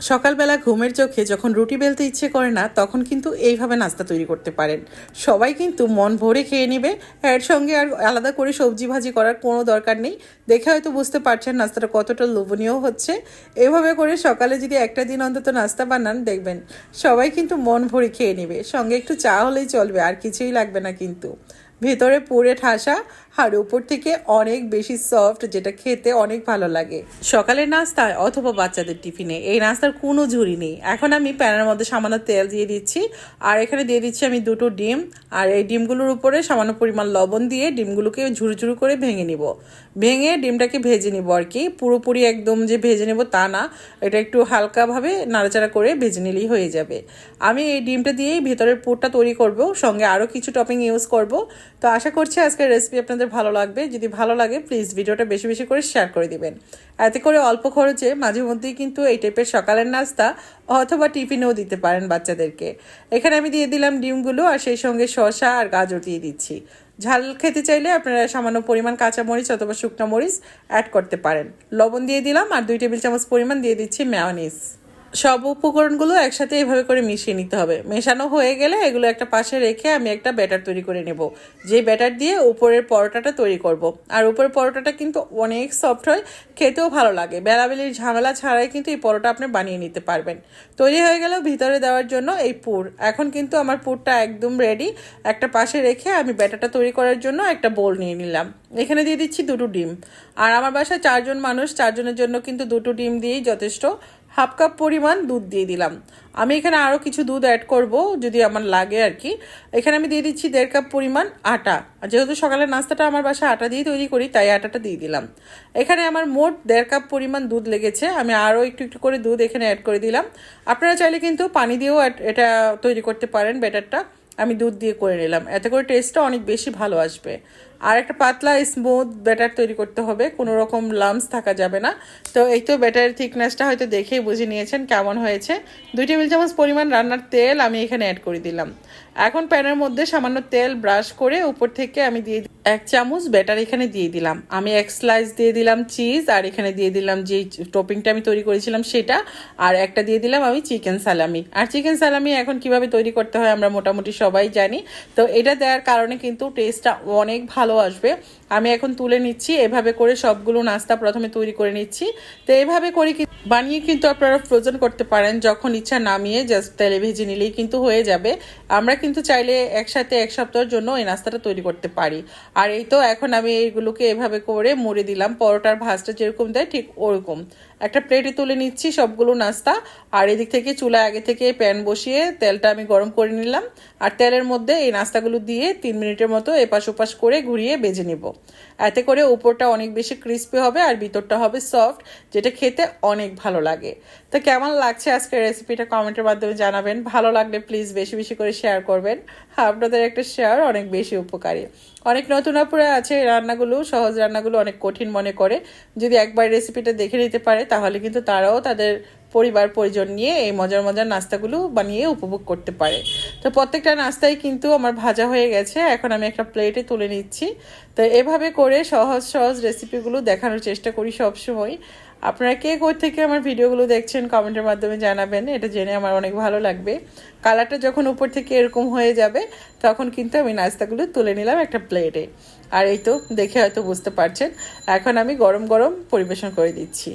সকালবেলা ঘুমের চোখে যখন রুটি বেলতে ইচ্ছে করে না, তখন কিন্তু এইভাবে নাস্তা তৈরি করতে পারেন। সবাই কিন্তু মন ভরে খেয়ে নেবে। এর সঙ্গে আর আলাদা করে সবজি ভাজি করার কোনো দরকার নেই। দেখে হয়তো বুঝতে পারছেন নাস্তাটা কতটা লোভনীয় হচ্ছে। এভাবে করে সকালে যদি একটা দিন অন্তত নাস্তা বানান, দেখবেন সবাই কিন্তু মন ভরে খেয়ে নেবে। সঙ্গে একটু চা হলেই চলবে, আর কিছুই লাগবে না কিন্তু। ভেতরে পুরে ঠাসা আর উপর থেকে অনেক বেশি সফট, যেটা খেতে অনেক ভালো লাগে সকালের নাস্তায় অথবা বাচ্চাদের টিফিনে। এই নাস্তার কোনো ঝুরি নেই। এখন আমি প্যানের মধ্যে সামান্য তেল দিয়ে দিচ্ছি, আর এখানে দিয়ে দিচ্ছি আমি 2টো ডিম। আর এই ডিমগুলোর উপরে সামান্য পরিমাণ লবণ দিয়ে ডিমগুলোকে ঝুরু ঝুরু করে ভেঙে নিব। ভেঙে ডিমটাকে ভেজে নিব আর কি, পুরোপুরি একদম যে ভেজে নেব তা না, এটা একটু হালকাভাবে নাড়াচাড়া করে ভেজে নিলেই হয়ে যাবে। আমি এই ডিমটা দিয়েই ভেতরের পুরটা তৈরি করব, সঙ্গে আরও কিছু টপিং ইউজ করব। তো আশা করছি আজকের রেসিপি আপনাদের ভালো লাগবে। যদি ভালো লাগে প্লিজ ভিডিওটা বেশি বেশি করে শেয়ার করে দিবেন। এতে করে অল্প খরচে মাঝে মধ্যেই কিন্তু এই টাইপের সকালের নাস্তা অথবা টিফিনেও দিতে পারেন বাচ্চাদেরকে। এখানে আমি দিয়ে দিলাম ডিমগুলো, আর সেই সঙ্গে শসা আর গাজর দিয়ে দিচ্ছি। ঝাল খেতে চাইলে আপনারা সামান্য পরিমাণ কাঁচামরিচ অথবা শুকনো মরিচ অ্যাড করতে পারেন। লবণ দিয়ে দিলাম, আর 2 টেবিল চামচ পরিমাণ দিয়ে দিচ্ছি মেয়োনিজ। সব উপকরণগুলো একসাথে এভাবে করে মিশিয়ে নিতে হবে। মেশানো হয়ে গেলে এগুলো একটা পাশে রেখে আমি একটা ব্যাটার তৈরি করে নেব, যে ব্যাটার দিয়ে উপরের পরোটাটা তৈরি করব। আর উপরের পরোটাটা কিন্তু অনেক সফট হয়, খেতেও ভালো লাগে। বেলাবেলির ঝামেলা ছাড়াই কিন্তু এই পরোটা আপনি বানিয়ে নিতে পারবেন। তৈরি হয়ে গেল ভিতরে দেওয়ার জন্য এই পুর। এখন কিন্তু আমার পুরটা একদম রেডি। একটা পাশে রেখে আমি ব্যাটারটা তৈরি করার জন্য একটা বোল নিয়ে নিলাম। এখানে দিয়ে দিচ্ছি 2টো ডিম। আর আমার বাসায় 4জন মানুষ, 4জনের জন্য কিন্তু 2টো ডিম দিয়েই যথেষ্ট। হাফ কাপ পরিমাণ দুধ দিয়ে দিলাম। আমি এখানে আরও কিছু দুধ অ্যাড করব যদি আমার লাগে আর কি। এখানে আমি দিয়ে দিচ্ছি 1.5 কাপ পরিমাণ আটা। যেহেতু সকালের নাস্তাটা আমার বাসায় আটা দিয়ে তৈরি করি, তাই আটাটা দিয়ে দিলাম। এখানে আমার মোট 1.5 কাপ পরিমাণ দুধ লেগেছে। আমি আরও একটু একটু করে দুধ এখানে অ্যাড করে দিলাম। আপনারা চাইলে কিন্তু পানি দিয়েও এটা তৈরি করতে পারেন ব্যাটারটা। আমি দুধ দিয়ে করে নিলাম, এতে করে টেস্টটা অনেক বেশি ভালো আসবে। আর একটা পাতলা স্মুথ ব্যাটার তৈরি করতে হবে, কোনো রকম লাম্পস থাকা যাবে না। তো এই তো ব্যাটারের থিকনেসটা হয়তো দেখেই বুঝে নিয়েছেন কেমন হয়েছে। 2 টেবিল চামচ পরিমাণ রান্নার তেল আমি এখানে অ্যাড করে দিলাম। এখন প্যানের মধ্যে সামান্য তেল ব্রাশ করে উপর থেকে আমি দিয়ে 1 চামচ ব্যাটার এখানে দিয়ে দিলাম। আমি 1 স্লাইস দিয়ে দিলাম চিজ, আর এখানে দিয়ে দিলাম যে টপিংটা আমি তৈরি করেছিলাম সেটা, আর একটা দিয়ে দিলাম আমি চিকেন সালামি। আর চিকেন সালামি এখন কিভাবে তৈরি করতে হয় আমরা মোটামুটি সবাই জানি। তো এটা দেওয়ার কারণে কিন্তু টেস্টটা অনেক ভালো আসবে। আমি এখন তুলে নিচ্ছি। এভাবে করে সবগুলো নাস্তা প্রথমে তৈরি করে নিচ্ছি। তো এইভাবে করে বানিয়ে কিন্তু আপনারা ফ্রোজেন করতে পারেন, যখন ইচ্ছা নামিয়ে জাস্ট তেলে ভেজে নিলেই কিন্তু হয়ে যাবে। আমরা কিন্তু চাইলে একসাথে 1 সপ্তাহের জন্য এই নাস্তাটা তৈরি করতে পারি। আর এই তো এখন আমি এইগুলোকে এভাবে করে মুড়ে দিলাম, পরোটার ভাজটা যেরকম দেয় ঠিক ওরকম। একটা প্লেটে তুলে নিচ্ছি সবগুলো নাস্তা। আর এদিক থেকে চুলা আগে থেকে প্যান বসিয়ে তেলটা আমি গরম করে নিলাম। আর তেলের মধ্যে এই নাস্তাগুলো দিয়ে 3 মিনিটের মতো এপাশ ওপাশ করে ঘুরিয়ে ভেজে নিব। এতে করে উপরটা অনেক বেশি ক্রিস্পি হবে আর ভিতরটা হবে সফট, যেটা খেতে অনেক ভালো লাগে। তো কেমন লাগছে আজকের রেসিপিটা কমেন্টের মাধ্যমে জানাবেন। ভালো লাগলে প্লিজ বেশি বেশি করে শেয়ার করবেন। আপনাদের একটা শেয়ার অনেক বেশি উপকারী। অনেক নতুন আপুরা আছে রান্নাগুলো, সহজ রান্নাগুলো অনেক কঠিন মনে করে। যদি একবার রেসিপিটা দেখে নিতে পারে তাহলে কিন্তু তারাও তাদের পরিবার পরিজন নিয়ে এই মজার মজার নাস্তাগুলো বানিয়ে উপভোগ করতে পারে। তো প্রত্যেকটা নাস্তাই কিন্তু আমার ভাজা হয়ে গেছে। এখন আমি একটা প্লেটে তুলে নিচ্ছি। তো এভাবে করে সহজ সহজ রেসিপিগুলো দেখানোর চেষ্টা করি সবসময়। আপনারা কে কোথা থেকে আমার ভিডিওগুলো দেখছেন কমেন্টের মাধ্যমে জানাবেন, এটা জেনে আমার অনেক ভালো লাগবে। কালারটা যখন উপর থেকে এরকম হয়ে যাবে তখন কিন্তু আমি নাস্তাগুলো তুলে নিলাম একটা প্লেটে। আর এই তো দেখে হয়তো বুঝতে পারছেন, এখন আমি গরম গরম পরিবেশন করে দিচ্ছি।